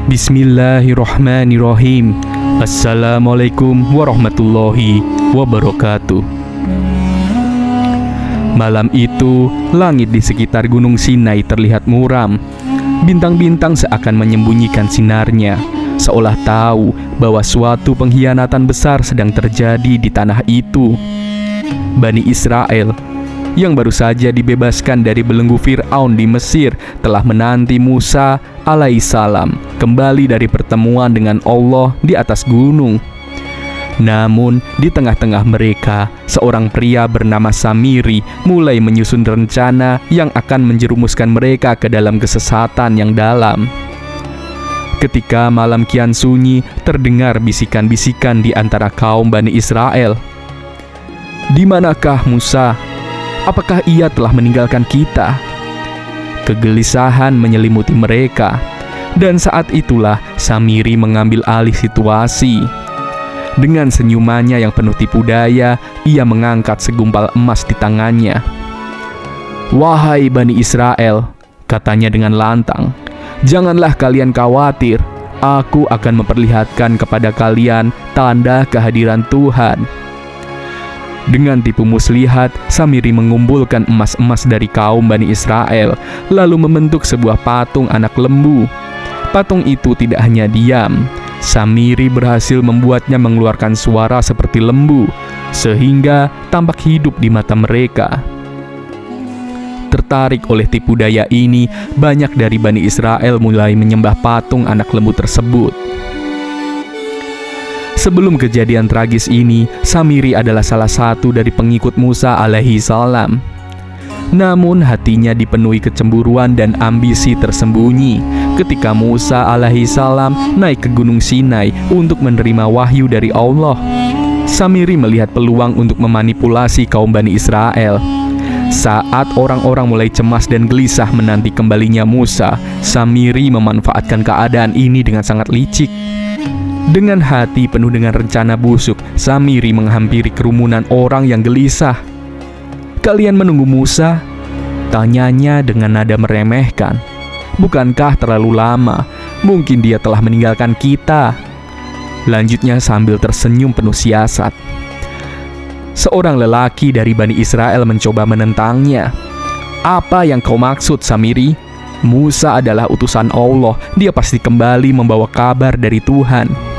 Bismillahirrahmanirrahim. Assalamualaikum warahmatullahi wabarakatuh. Malam itu, langit di sekitar Gunung Sinai terlihat muram. Bintang-bintang seakan menyembunyikan sinarnya, seolah tahu bahwa suatu pengkhianatan besar sedang terjadi di tanah itu. Bani Israel yang baru saja dibebaskan dari belenggu Fir'aun di Mesir telah menanti Musa alaihissalam kembali dari pertemuan dengan Allah di atas gunung. Namun di tengah-tengah mereka, seorang pria bernama Samiri mulai menyusun rencana yang akan menjerumuskan mereka ke dalam kesesatan yang dalam. Ketika malam kian sunyi, terdengar bisikan-bisikan di antara kaum Bani Israel. "Di manakah Musa? Apakah ia telah meninggalkan kita?" Kegelisahan menyelimuti mereka, dan saat itulah Samiri mengambil alih situasi. Dengan senyumannya yang penuh tipu daya, ia mengangkat segumpal emas di tangannya. "Wahai Bani Israel," katanya dengan lantang, "janganlah kalian khawatir. Aku akan memperlihatkan kepada kalian tanda kehadiran Tuhan." Dengan tipu muslihat, Samiri mengumpulkan emas-emas dari kaum Bani Israel, lalu membentuk sebuah patung anak lembu. Patung itu tidak hanya diam, Samiri berhasil membuatnya mengeluarkan suara seperti lembu, sehingga tampak hidup di mata mereka. Tertarik oleh tipu daya ini, banyak dari Bani Israel mulai menyembah patung anak lembu tersebut. Sebelum kejadian tragis ini, Samiri adalah salah satu dari pengikut Musa alaihissalam. Namun hatinya dipenuhi kecemburuan dan ambisi tersembunyi ketika Musa alaihissalam naik ke Gunung Sinai untuk menerima wahyu dari Allah. Samiri melihat peluang untuk memanipulasi kaum Bani Israel. Saat orang-orang mulai cemas dan gelisah menanti kembalinya Musa, Samiri memanfaatkan keadaan ini dengan sangat licik. Dengan hati penuh dengan rencana busuk, Samiri menghampiri kerumunan orang yang gelisah. "Kalian menunggu Musa?" tanyanya dengan nada meremehkan. "Bukankah terlalu lama? Mungkin dia telah meninggalkan kita." Lanjutnya sambil tersenyum penuh siasat. Seorang lelaki dari Bani Israel mencoba menentangnya. "Apa yang kau maksud, Samiri? Musa adalah utusan Allah. Dia pasti kembali membawa kabar dari Tuhan."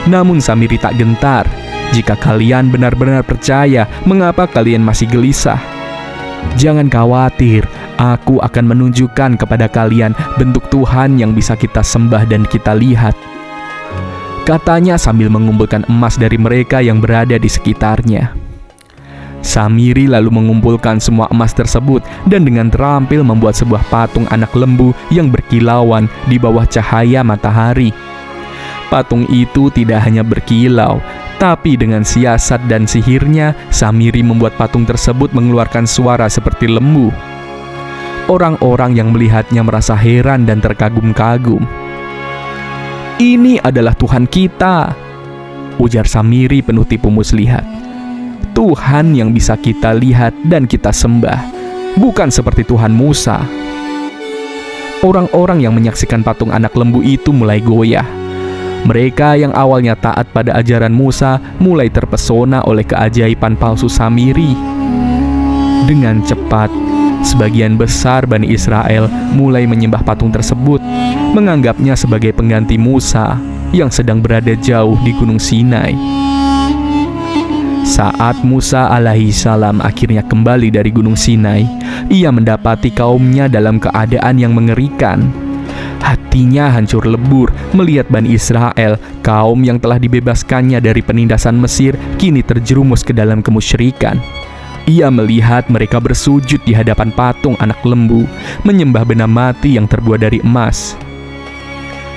Namun Samiri tak gentar. "Jika kalian benar-benar percaya, mengapa kalian masih gelisah? Jangan khawatir, aku akan menunjukkan kepada kalian bentuk Tuhan yang bisa kita sembah dan kita lihat," katanya sambil mengumpulkan emas dari mereka yang berada di sekitarnya. Samiri lalu mengumpulkan semua emas tersebut dan dengan terampil membuat sebuah patung anak lembu yang berkilauan di bawah cahaya matahari. Patung itu tidak hanya berkilau, tapi dengan siasat dan sihirnya, Samiri membuat patung tersebut mengeluarkan suara seperti lembu. Orang-orang yang melihatnya merasa heran dan terkagum-kagum. "Ini adalah Tuhan kita," ujar Samiri penuh tipu muslihat. "Tuhan yang bisa kita lihat dan kita sembah, bukan seperti Tuhan Musa." Orang-orang yang menyaksikan patung anak lembu itu mulai goyah. Mereka yang awalnya taat pada ajaran Musa mulai terpesona oleh keajaiban palsu Samiri. Dengan cepat, sebagian besar Bani Israel mulai menyembah patung tersebut, menganggapnya sebagai pengganti Musa yang sedang berada jauh di Gunung Sinai. Saat Musa alaihissalam akhirnya kembali dari Gunung Sinai, ia mendapati kaumnya dalam keadaan yang mengerikan. Hatinya hancur lebur melihat Bani Israel, kaum yang telah dibebaskannya dari penindasan Mesir, kini terjerumus ke dalam kemusyrikan. Ia melihat mereka bersujud di hadapan patung anak lembu, menyembah benda mati yang terbuat dari emas.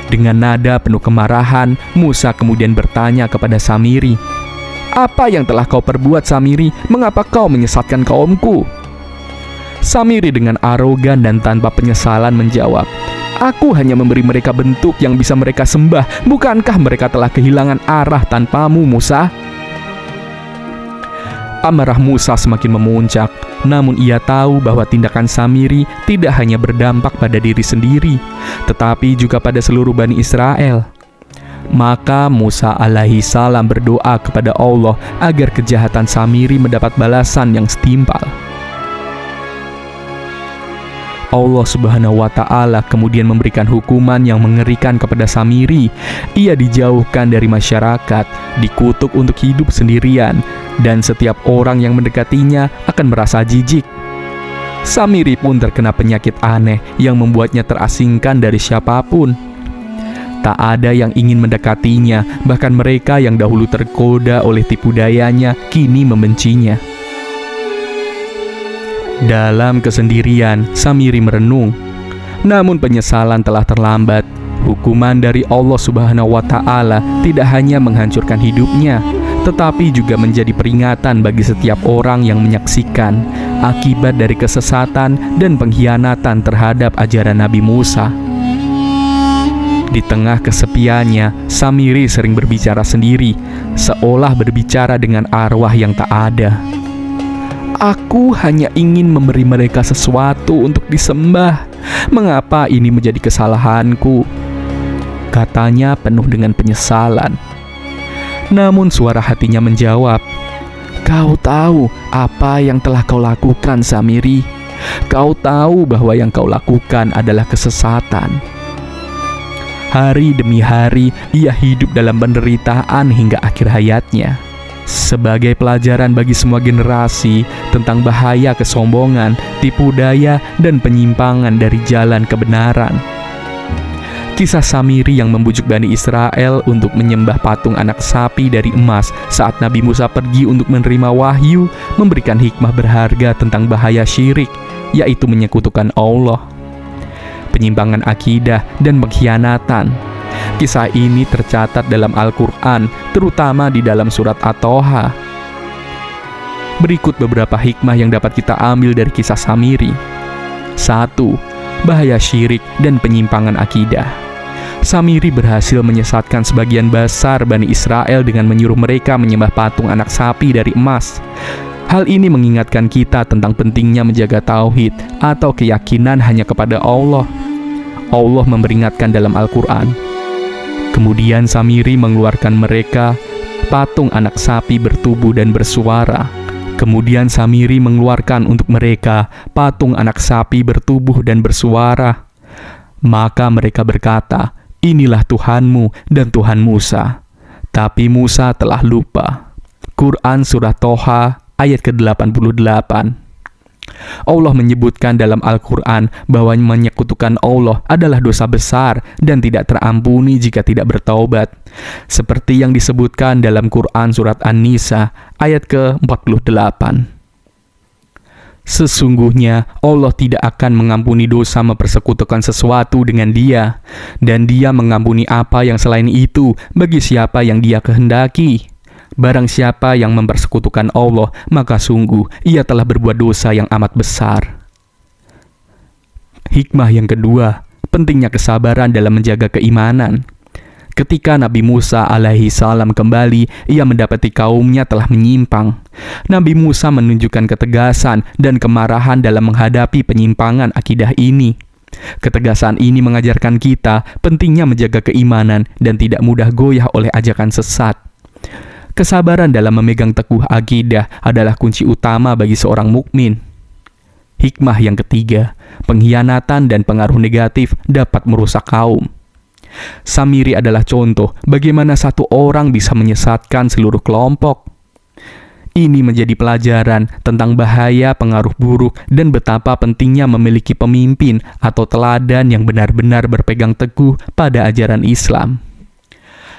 Dengan nada penuh kemarahan, Musa kemudian bertanya kepada Samiri, "Apa yang telah kau perbuat, Samiri? Mengapa kau menyesatkan kaumku?" Samiri dengan arogan dan tanpa penyesalan menjawab, "Aku hanya memberi mereka bentuk yang bisa mereka sembah. Bukankah mereka telah kehilangan arah tanpamu, Musa?" Amarah Musa semakin memuncak, namun ia tahu bahwa tindakan Samiri tidak hanya berdampak pada diri sendiri, tetapi juga pada seluruh Bani Israel. Maka Musa alaihi salam berdoa kepada Allah agar kejahatan Samiri mendapat balasan yang setimpal. Allah Subhanahu wa Ta'ala kemudian memberikan hukuman yang mengerikan kepada Samiri. Ia dijauhkan dari masyarakat, dikutuk untuk hidup sendirian, dan setiap orang yang mendekatinya akan merasa jijik. Samiri pun terkena penyakit aneh yang membuatnya terasingkan dari siapapun. Tak ada yang ingin mendekatinya, bahkan mereka yang dahulu tergoda oleh tipu dayanya kini membencinya. Dalam kesendirian, Samiri merenung. Namun penyesalan telah terlambat. Hukuman dari Allah Subhanahu wa Ta'ala tidak hanya menghancurkan hidupnya, tetapi juga menjadi peringatan bagi setiap orang yang menyaksikan akibat dari kesesatan dan pengkhianatan terhadap ajaran Nabi Musa. Di tengah kesepiannya, Samiri sering berbicara sendiri, seolah berbicara dengan arwah yang tak ada. Aku hanya ingin memberi mereka sesuatu untuk disembah. Mengapa ini menjadi kesalahanku? Katanya penuh dengan penyesalan. Namun suara hatinya menjawab, "Kau tahu apa yang telah kau lakukan, Samiri. Kau tahu bahwa yang kau lakukan adalah kesesatan." Hari demi hari, ia hidup dalam penderitaan hingga akhir hayatnya. Sebagai pelajaran bagi semua generasi tentang bahaya kesombongan, tipu daya, dan penyimpangan dari jalan kebenaran. Kisah Samiri yang membujuk Bani Israel untuk menyembah patung anak sapi dari emas saat Nabi Musa pergi untuk menerima wahyu memberikan hikmah berharga tentang bahaya syirik, yaitu menyekutukan Allah, penyimpangan akidah, dan pengkhianatan. Kisah ini tercatat dalam Al-Quran, terutama di dalam surat At-Toha. Berikut beberapa hikmah yang dapat kita ambil dari kisah Samiri. 1. Bahaya syirik dan penyimpangan akidah. Samiri berhasil menyesatkan sebagian besar Bani Israel dengan menyuruh mereka menyembah patung anak sapi dari emas. Hal ini mengingatkan kita tentang pentingnya menjaga tauhid atau keyakinan hanya kepada Allah. Allah memperingatkan dalam Al-Quran. Kemudian Samiri mengeluarkan mereka patung anak sapi bertubuh dan bersuara. Kemudian Samiri mengeluarkan untuk mereka patung anak sapi bertubuh dan bersuara. Maka mereka berkata, "Inilah Tuhanmu dan Tuhan Musa." Tapi Musa telah lupa. Quran Surah Toha ayat ke-88. Allah menyebutkan dalam Al-Quran bahwa menyekutukan Allah adalah dosa besar dan tidak terampuni jika tidak bertaubat, seperti yang disebutkan dalam Quran Surat An-Nisa ayat ke-48. Sesungguhnya Allah tidak akan mengampuni dosa mempersekutukan sesuatu dengan Dia, dan Dia mengampuni apa yang selain itu bagi siapa yang Dia kehendaki. Barang siapa yang mempersekutukan Allah, maka sungguh ia telah berbuat dosa yang amat besar. Hikmah yang kedua, pentingnya kesabaran dalam menjaga keimanan. Ketika Nabi Musa alaihi salam kembali, ia mendapati kaumnya telah menyimpang. Nabi Musa menunjukkan ketegasan dan kemarahan dalam menghadapi penyimpangan akidah ini. Ketegasan ini mengajarkan kita pentingnya menjaga keimanan dan tidak mudah goyah oleh ajakan sesat. Kesabaran dalam memegang teguh akidah adalah kunci utama bagi seorang mukmin. Hikmah yang ketiga, pengkhianatan dan pengaruh negatif dapat merusak kaum. Samiri adalah contoh bagaimana satu orang bisa menyesatkan seluruh kelompok. Ini menjadi pelajaran tentang bahaya pengaruh buruk dan betapa pentingnya memiliki pemimpin atau teladan yang benar-benar berpegang teguh pada ajaran Islam.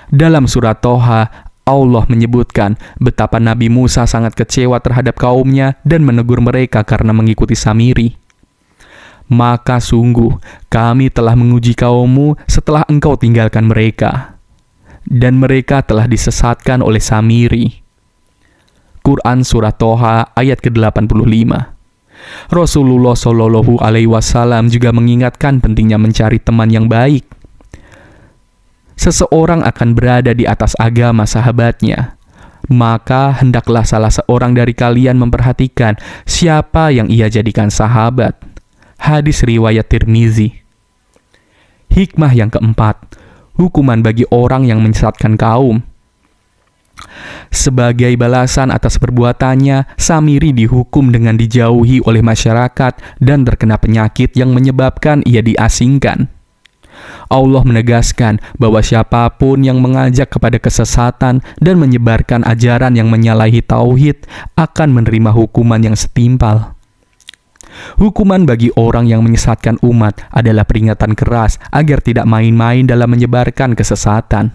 Dalam surat Toha, Allah menyebutkan betapa Nabi Musa sangat kecewa terhadap kaumnya dan menegur mereka karena mengikuti Samiri. Maka sungguh kami telah menguji kaummu setelah engkau tinggalkan mereka, dan mereka telah disesatkan oleh Samiri. Quran Surah Toha ayat ke-85. Rasulullah Shallallahu Alaihi Wasallam juga mengingatkan pentingnya mencari teman yang baik. Seseorang akan berada di atas agama sahabatnya, maka hendaklah salah seorang dari kalian memperhatikan siapa yang ia jadikan sahabat. Hadis riwayat Tirmizi. Hikmah yang keempat, hukuman bagi orang yang menyesatkan kaum. Sebagai balasan atas perbuatannya, Samiri dihukum dengan dijauhi oleh masyarakat dan terkena penyakit yang menyebabkan ia diasingkan. Allah menegaskan bahwa siapapun yang mengajak kepada kesesatan dan menyebarkan ajaran yang menyalahi tauhid akan menerima hukuman yang setimpal. Hukuman bagi orang yang menyesatkan umat adalah peringatan keras agar tidak main-main dalam menyebarkan kesesatan.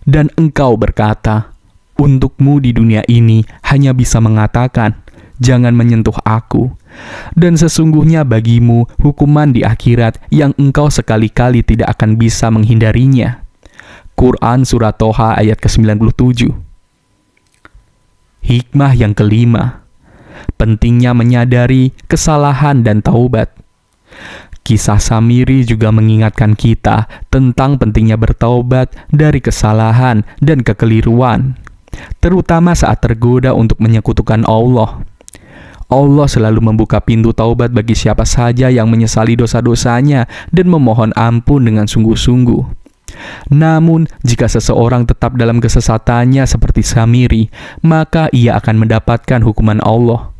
Dan engkau berkata, untukmu di dunia ini hanya bisa mengatakan, jangan menyentuh aku. Dan sesungguhnya bagimu hukuman di akhirat yang engkau sekali-kali tidak akan bisa menghindarinya. Quran Surat Toha ayat ke-97. Hikmah yang kelima, pentingnya menyadari kesalahan dan taubat. Kisah Samiri juga mengingatkan kita tentang pentingnya bertaubat dari kesalahan dan kekeliruan, terutama saat tergoda untuk menyekutukan Allah. Allah selalu membuka pintu taubat bagi siapa saja yang menyesali dosa-dosanya dan memohon ampun dengan sungguh-sungguh. Namun, jika seseorang tetap dalam kesesatannya seperti Samiri, maka ia akan mendapatkan hukuman Allah.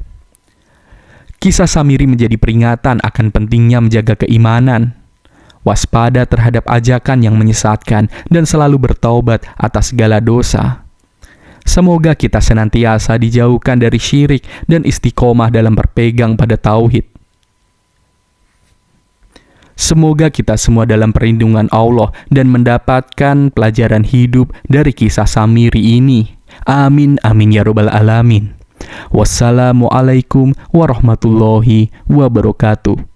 Kisah Samiri menjadi peringatan akan pentingnya menjaga keimanan, waspada terhadap ajakan yang menyesatkan, dan selalu bertaubat atas segala dosa. Semoga kita senantiasa dijauhkan dari syirik dan istiqomah dalam berpegang pada tauhid. Semoga kita semua dalam perlindungan Allah dan mendapatkan pelajaran hidup dari kisah Samiri ini. Amin, amin ya rabbal alamin. Wassalamualaikum warahmatullahi wabarakatuh.